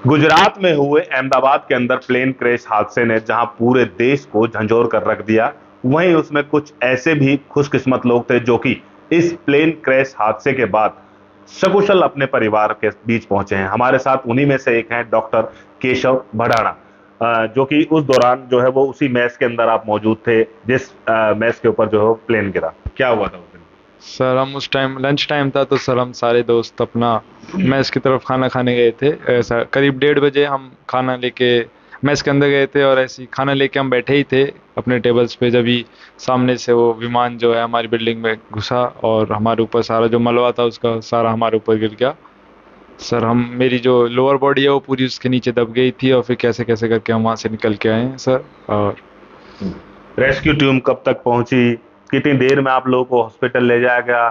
गुजरात में हुए अहमदाबाद के अंदर प्लेन क्रैश हादसे ने जहां पूरे देश को झंझोर कर रख दिया, वहीं उसमें कुछ ऐसे भी खुशकिस्मत लोग थे जो कि इस प्लेन क्रैश हादसे के बाद सकुशल अपने परिवार के बीच पहुंचे हैं। हमारे साथ उन्हीं में से एक हैं डॉक्टर केशव भडाना, जो कि उस दौरान जो है वो उसी मैच के अंदर आप मौजूद थे जिस मैच के ऊपर जो है वो प्लेन गिरा। क्या हुआ था उस दिन? सर हम उस टाइम लंच टाइम था तो सर हम सारे दोस्त अपना मैस की तरफ खाना खाने गए थे। ऐसा करीब 1:30 बजे हम खाना लेके मैस के अंदर गए थे और ऐसे ही खाना लेके हम बैठे ही थे अपने टेबल्स पे, जब ही सामने से वो विमान जो है हमारी बिल्डिंग में घुसा और हमारे ऊपर सारा जो मलबा था उसका सारा हमारे ऊपर गिर गया। सर हम मेरी जो लोअर बॉडी है वो पूरी उसके नीचे दब गई थी और फिर कैसे कैसे करके हम वहाँ से निकल के आए हैं सर। और रेस्क्यू टीम कब तक पहुंची? कितनी देर में आप लोगों को हॉस्पिटल ले जाया गया?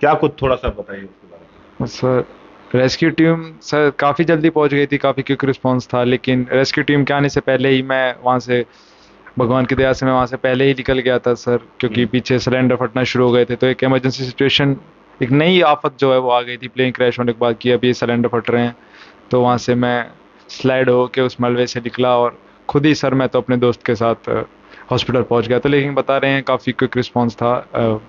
क्या कुछ थोड़ा सा बताइए उसके बारे सर रेस्क्यू टीम सर काफ़ी जल्दी पहुंच गई थी, काफ़ी क्विक रिस्पांस था, लेकिन रेस्क्यू टीम के आने से पहले ही मैं वहां से, भगवान की दया से मैं वहां से पहले ही निकल गया था सर, क्योंकि में। पीछे सिलेंडर फटना शुरू हो गए थे। तो एक इमरजेंसी सिचुएशन, एक नई आफत जो है वो आ गई थी प्लेन क्रैश होने के बाद कि अभी सिलेंडर फट रहे हैं। तो वहां से मैं स्लाइड होके उस मलबे से निकला और खुद ही सर मैं तो अपने दोस्त के साथ हॉस्पिटल पहुंच गया था। लेकिन बता रहे हैं काफ़ी क्विक रिस्पांस था,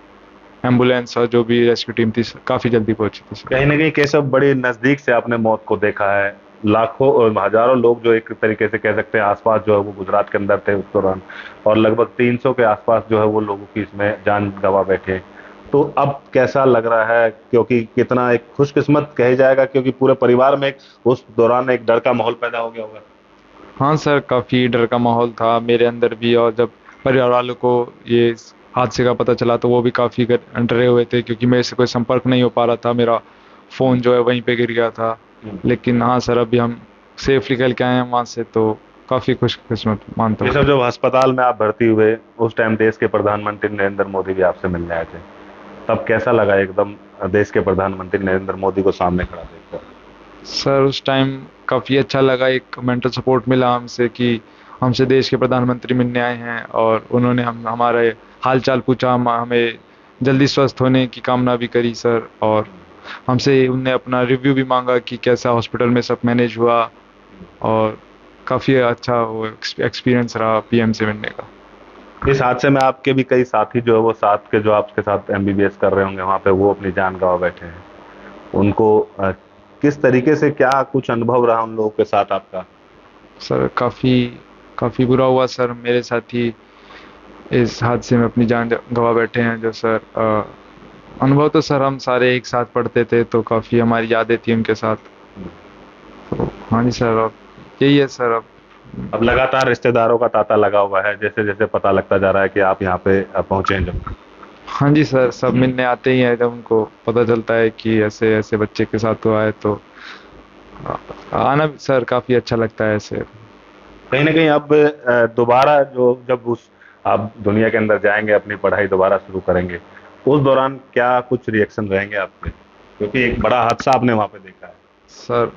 एम्बुलेंस और जो भी रेस्क्यू टीम थी काफ़ी जल्दी पहुंची थी सर। कहीं ना कहीं केशव, बड़ी नजदीक से आपने मौत को देखा है। लाखों और हजारों लोग जो एक तरीके से कह सकते हैं आसपास जो है वो गुजरात के अंदर थे उस दौरान, और लगभग 300 के आसपास जो है वो लोगों की इसमें जान गंवा बैठे। तो अब कैसा लग रहा है? क्योंकि कितना एक खुशकिस्मत कहे जाएगा, क्योंकि पूरे परिवार में उस दौरान एक डर का माहौल पैदा हो गया होगा। हाँ सर, काफ़ी डर का माहौल था मेरे अंदर भी, और जब परिवार वालों को ये हादसे का पता चला तो वो भी काफ़ी डरे हुए थे, क्योंकि मेरे से कोई संपर्क नहीं हो पा रहा था, मेरा फ़ोन जो है वहीं पे गिर गया था। लेकिन हाँ सर, अभी हम सेफ निकल के आए हैं वहाँ से, तो काफ़ी खुशकिस्मत मानता ये हूँ। सब जब अस्पताल में आप भर्ती हुए, उस टाइम देश के प्रधानमंत्री नरेंद्र मोदी भी आपसे मिलने आए थे, तब कैसा लगा एकदम देश के प्रधानमंत्री नरेंद्र मोदी को सामने खड़ा देखकर? सर उस टाइम काफ़ी अच्छा लगा, एक मेंटल सपोर्ट मिला हमसे कि हमसे देश के प्रधानमंत्री मिलने आए हैं, और उन्होंने हम हमारे हाल चाल पूछा, हमें जल्दी स्वस्थ होने की कामना भी करी सर। और हमसे उनने अपना रिव्यू भी मांगा कि कैसा हॉस्पिटल में सब मैनेज हुआ, और काफ़ी अच्छा वो एक्सपीरियंस रहा पीएम से मिलने का। इस हादसे में आपके भी कई साथी जो है वो साथ के, जो आपके साथ एमबीबीएस कर रहे होंगे वहां पे, वो अपनी जान गंवा बैठे हैं। उनको किस तरीके से, क्या कुछ अनुभव रहा उन लोगों के साथ आपका? सर काफ़ी काफ़ी बुरा हुआ सर, मेरे साथी इस हादसे में अपनी जान गंवा बैठे हैं जो सर। अनुभव तो सर हम सारे एक साथ पढ़ते थे तो काफ़ी हमारी यादें थी उनके साथ। तो हाँ जी सर, अब यही है सर अब। अब लगातार रिश्तेदारों का तांता लगा हुआ है, जैसे जैसे पता लगता जा रहा है कि आप यहाँ पे पहुंचे हैं जब। हाँ जी सर, सब मिलने आते ही हैं जब उनको पता चलता है कि ऐसे ऐसे बच्चे के साथ हुआ है, तो आ- आना भी सर काफ़ी अच्छा लगता है ऐसे। कहीं ना कहीं अब दोबारा जो, जब उस आप दुनिया के अंदर जाएंगे, अपनी पढ़ाई दोबारा शुरू करेंगे, उस दौरान क्या कुछ रिएक्शन रहेंगे आपके? क्योंकि एक बड़ा हादसा आपने वहां पे देखा है। सर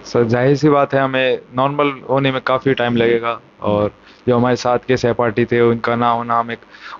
सर जाहिर सी बात है, हमें नॉर्मल होने में काफ़ी टाइम लगेगा, और जो हमारे साथ के सहपाठी थे उनका ना होना, हमें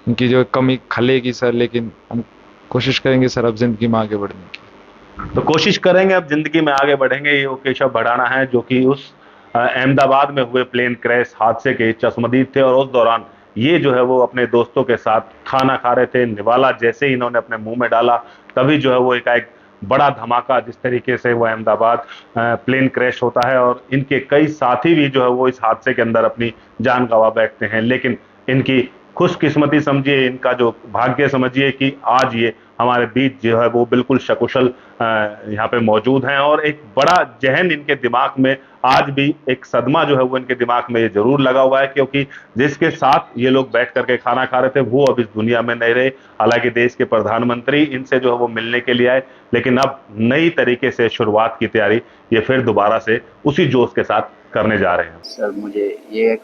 उनकी जो कमी खलेगी सर, लेकिन हम कोशिश करेंगे सर अब ज़िंदगी में आगे बढ़ने की। तो कोशिश करेंगे, अब जिंदगी में आगे बढ़ेंगे। ये वो केशव भडाना है जो कि उस अहमदाबाद में हुए प्लेन क्रैश हादसे के चश्मदीद थे, और उस दौरान ये जो है वो अपने दोस्तों के साथ खाना खा रहे थे। निवाला जैसे ही इन्होंने अपने मुंह में डाला, तभी जो है वो एक बड़ा धमाका, जिस तरीके से वो अहमदाबाद प्लेन क्रैश होता है, और इनके कई साथी भी जो है वो इस हादसे के अंदर अपनी जान गंवा बैठते हैं। लेकिन इनकी खुशकिस्मती समझिए, इनका जो भाग्य समझिए कि आज ये हमारे बीच जो है वो बिल्कुल सकुशल यहाँ पे मौजूद हैं। और एक बड़ा जहन इनके दिमाग में, आज भी एक सदमा जो है वो इनके दिमाग में ये जरूर लगा हुआ है, क्योंकि जिसके साथ ये लोग बैठ करके खाना खा रहे थे वो अब इस दुनिया में नहीं रहे। हालांकि देश के प्रधानमंत्री इनसे जो है वो मिलने के लिए आए, लेकिन अब नई तरीके से शुरुआत की तैयारी ये फिर दोबारा से उसी जोश के साथ करने जा रहे हैं। सर मुझे ये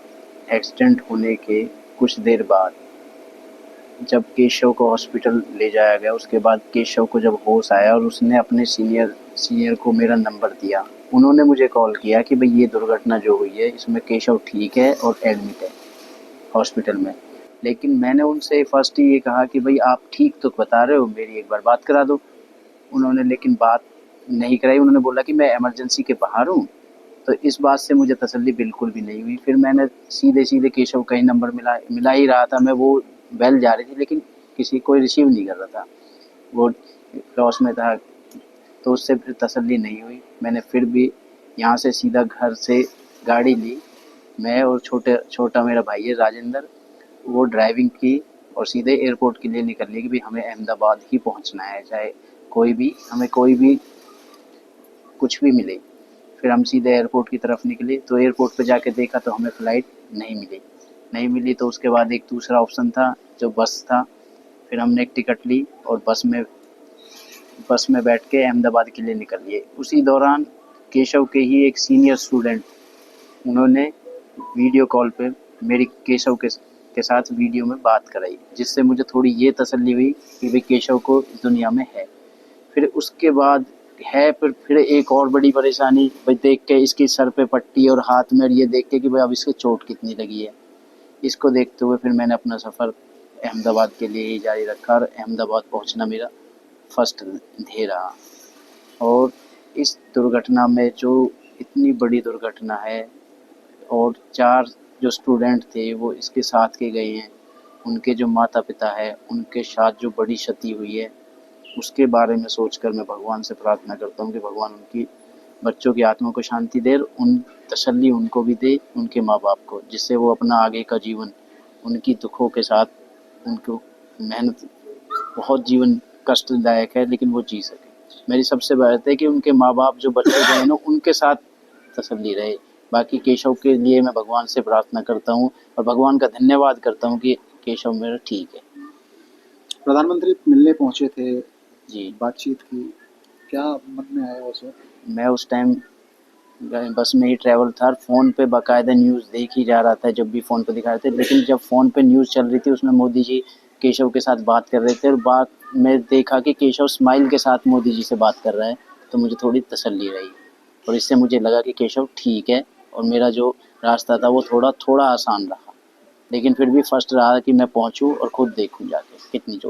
एक्सीडेंट होने के कुछ देर बाद जब केशव को हॉस्पिटल ले जाया गया, उसके बाद केशव को जब होश आया और उसने अपने सीनियर को मेरा नंबर दिया, उन्होंने मुझे कॉल किया कि भाई ये दुर्घटना जो हुई है इसमें केशव ठीक है और एडमिट है हॉस्पिटल में। लेकिन मैंने उनसे फर्स्ट ही ये कहा कि भाई आप ठीक तो बता रहे हो, मेरी एक बार बात करा दो। उन्होंने लेकिन बात नहीं कराई, उन्होंने बोला कि मैं इमरजेंसी के बाहर हूँ, तो इस बात से मुझे तसल्ली बिल्कुल भी नहीं हुई। फिर मैंने सीधे सीधे केशव का ही नंबर मिला ही रहा था मैं, वो बेल जा रही थी लेकिन किसी कोई रिसीव नहीं कर रहा था, वो लॉस में था। तो उससे फिर तसल्ली नहीं हुई। मैंने फिर भी यहाँ से सीधा घर से गाड़ी ली, मैं और छोटा मेरा भाई है राजेंद्र, वो ड्राइविंग की और सीधे एयरपोर्ट के लिए निकल लिए कि भाई हमें अहमदाबाद ही पहुँचना है, चाहे हमें कोई भी कुछ भी मिले। फिर हम सीधे एयरपोर्ट की तरफ निकले, तो एयरपोर्ट पे जाके देखा तो हमें फ़्लाइट नहीं मिली। तो उसके बाद एक दूसरा ऑप्शन था जो बस था। फिर हमने एक टिकट ली और बस में बैठ के अहमदाबाद के लिए निकल लिए। उसी दौरान केशव के ही एक सीनियर स्टूडेंट, उन्होंने वीडियो कॉल पे मेरी केशव के साथ वीडियो में बात कराई, जिससे मुझे थोड़ी ये तसल्ली हुई कि भाई केशव को इस दुनिया में है। फिर उसके बाद फिर एक और बड़ी परेशानी भाई, देख के इसके सर पे पट्टी और हाथ में, और ये देख के कि भाई अब इसके चोट कितनी लगी है। इसको देखते हुए फिर मैंने अपना सफ़र अहमदाबाद के लिए ही जारी रखा और अहमदाबाद पहुंचना मेरा फर्स्ट ध्येय रहा। और इस दुर्घटना में जो इतनी बड़ी दुर्घटना है, और 4 जो स्टूडेंट थे वो इसके साथ के गए हैं, उनके जो माता पिता है उनके साथ जो बड़ी क्षति हुई है, उसके बारे में सोचकर मैं भगवान से प्रार्थना करता हूँ कि भगवान उनकी बच्चों की आत्मा को शांति दे, उन तसल्ली उनको भी दे, उनके माँ बाप को, जिससे वो अपना आगे का जीवन उनकी दुखों के साथ, उनको मेहनत, बहुत जीवन कष्टदायक है लेकिन वो जी सके। मेरी सबसे बात है कि उनके माँ बाप जो बच्चे गए ना, उनके साथ तसल्ली रहे। बाकी केशव के लिए मैं भगवान से प्रार्थना करता हूँ और भगवान का धन्यवाद करता हूँ कि केशव मेरा ठीक है। प्रधानमंत्री मिलने पहुंचे थे, जी, बातचीत की, क्या मन में आया उस वक्त? मैं उस टाइम बस में ही ट्रैवल था, फ़ोन पे बाकायदा न्यूज़ देख ही जा रहा था जब भी फ़ोन पे दिखा रहे थे। लेकिन जब फ़ोन पे न्यूज़ चल रही थी उसमें मोदी जी केशव के साथ बात कर रहे थे, और बात में देखा कि केशव स्माइल के साथ मोदी जी से बात कर रहा है, तो मुझे थोड़ी तसल्ली रही और इससे मुझे लगा कि केशव ठीक है और मेरा जो रास्ता था वो थोड़ा आसान रहा। लेकिन फिर भी फर्स्ट रहा कि मैं पहुँचूँ और खुद देखूँ जाके कितनी चोट